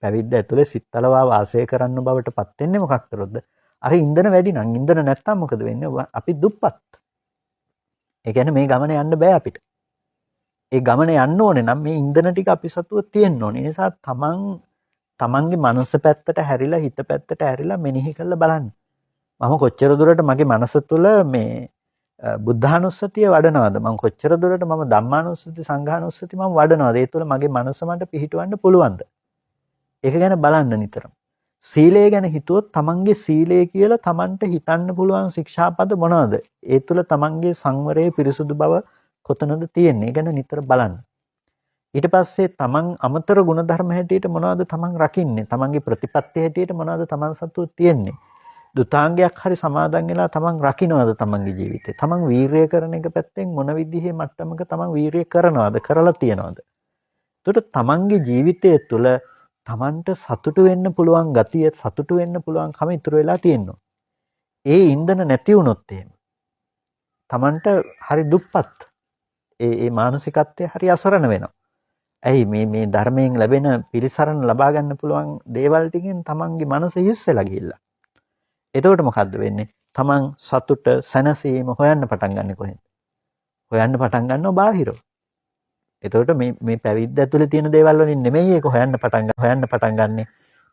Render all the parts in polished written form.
පැවිද්ද ඇතුලේ සිත්තලවා වාසය කරන්න බවට පත් වෙන්නේ මොකක් කරොත්ද? අර ඉන්ධන වැඩි නම් ඉන්ධන නැත්තම් මොකද වෙන්නේ? අපි දුප්පත්. ඒ කියන්නේ මේ ගමන යන්න බෑ අපිට. ඒ ගමන යන්න ඕනේ නම් මේ ඉන්ධන ටික අපි සතුව තියෙන්න ඕනේ. ඒ නිසා තමන්ගේ මනස පැත්තට හැරිලා හිත පැත්තට හැරිලා මෙනෙහි කරලා බලන්න. මම කොච්චර දුරට මගේ මනස තුළ මේ බුද්ධානුස්සතිය වඩනවද? මම කොච්චර දුරට මම ධම්මානුස්සති සංඝානුස්සති මම වඩනවද? ඒ තුළ මගේ මනස මට පිහිටවන්න පුළුවන්ද? ඒක ගැන බලන්න නිතරම. සීලය ගැන හිතුවොත් තමන්ගේ සීලය කියලා තමන්ට හිතන්න පුළුවන් ශික්ෂාපද මොනවද? ඒ තුළ තමන්ගේ සංවරයේ පිරිසුදු බව කොතනද තියෙන්නේ? ඒ ගැන නිතර බලන්න. ඊට පස්සේ තමන් අමතර ගුණධර්ම හැටියට මොනවද තමන් රකින්නේ? තමන්ගේ ප්‍රතිපත්ති හැටියට මොනවද තමන් සතුව තියෙන්නේ? දුතාංගයක් හරි සමාදන් වෙලා තමන් රකින්නවද තමන්ගේ ජීවිතේ? තමන් වීරිය කරන එක පැත්තෙන් මොන විදිහේ මට්ටමක තමන් වීරිය කරනවද? කරලා තියනවද? එතකොට තමන්ගේ ජීවිතය තුළ තමන්ට සතුටු වෙන්න පුළුවන් ගතිය, සතුටු වෙන්න පුළුවන් කම ඉතුරු වෙලා තියෙනවා. ඒ ඉන්ධන නැති වුණොත් එහෙම තමන්ට හරි දුප්පත්. ඒ මානසිකත්වය හරි අසරණ වෙනවා. ඇයි මේ ධර්මයෙන් ලැබෙන පිළිසරණ ලබා ගන්න පුළුවන් දේවල් ටිකෙන් තමන්ගේ මනස හිස් වෙලා ගිහිල්ලා. එතකොට මොකද්ද වෙන්නේ? තමන් සතුට සැනසීම හොයන්න පටන් ගන්න කොහෙන්ද? හොයන්න පටන් ගන්නවා බාහිරව. එතකොට මේ පැවිද්ද ඇතුලේ තියෙන දේවල් වලින් නෙමෙයි ඒක හොයන්න පටන් ගන්නෙ.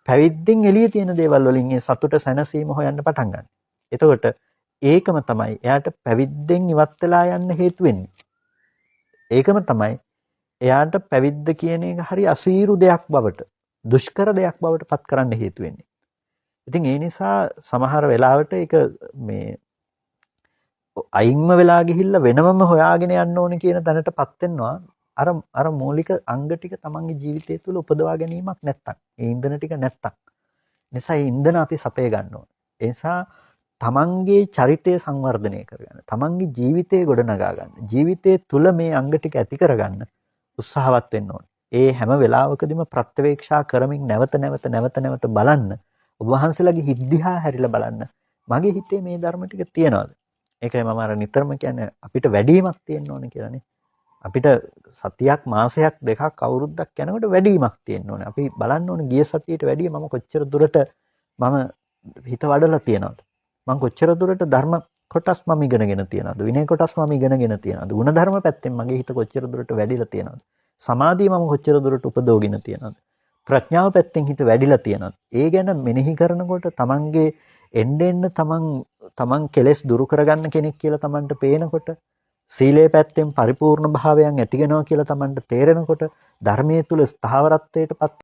පැවිද්දෙන් එළියේ තියෙන දේවල් වලින් ඒ සතුට සැනසීම හොයන්න පටන් ගන්න. එතකොට ඒකම තමයි එයාට පැවිද්දෙන් ඉවත් වෙලා යන්න හේතු වෙන්නේ. ඒකම තමයි එයාට පැවිද්ද කියන එක හරි අසීරු දෙයක් බවට, දුෂ්කර දෙයක් බවට පත් කරන්න හේතු වෙන්නේ. ඉතින් ඒ නිසා සමහර වෙලාවට ඒක මේ අයින්ම වෙලා ගිහිල්ලා වෙනමම හොයාගෙන යන්න ඕනේ කියන තැනටපත් වෙනවා. අර මූලික අංග ටික තමන්ගේ ජීවිතය තුළ උපදවා ගැනීමක් නැත්තම්, ඒ ඉන්ධන ටික නැත්තම්. නිසා ඒ ඉන්ධන අපි සපය ගන්න ඕනේ. ඒ නිසා තමන්ගේ චරිතය සංවර්ධනය කරගන්න, තමන්ගේ ජීවිතය ගොඩනගා ගන්න, ජීවිතය තුළ මේ අංග ටික ඇති කරගන්න උත්සාහවත් වෙන්න ඕනේ. ඒ හැම වෙලාවකදීම ප්‍රත්‍යවේක්ෂා කරමින් නැවත බලන්න. ඔබ වහන්සේලාගේ හිත් දිහා හැරිලා බලන්න. මගේ හිතේ මේ ධර්ම ටික තියනවාද? ඒකයි මම අර නිතරම කියන්නේ අපිට වැඩිමක් තියෙන්න ඕනේ කියලානේ. අපිට සතියක් මාසයක් දෙකක් අවුරුද්දක් යනකොට වැඩිමක් තියෙන්න ඕනේ. අපි බලන්න ඕනේ ගිය සතියේට වැඩිය මම කොච්චර දුරට මම හිත වඩලා තියනවද? මම කොච්චර දුරට ධර්ම කොටස් මම ඉගෙනගෙන තියනවද? විනය කොටස් මම ඉගෙනගෙන තියනවද? ගුණ ධර්ම පැත්තෙන් මගේ හිත කොච්චර දුරට වැඩිලා තියනවද? සමාධිය මම කොච්චර දුරට උපදවගෙන තියනවද? ප්‍රඥාව පැත්තෙන් හිත වැඩිලා තියනවද? ඒ ගැන මෙනෙහි කරනකොට තමන්ගේ එන්න තමන් කෙලෙස් දුරු කරගන්න කෙනෙක් කියලා තමන්ට පේනකොට, සීලේ පැත්තෙන් පරිපූර්ණ භාවයන් ඇතිගෙනවා කියලා තමන්ට තේරෙනකොට, ධර්මයේ තුල ස්ථාවරත්වයටපත්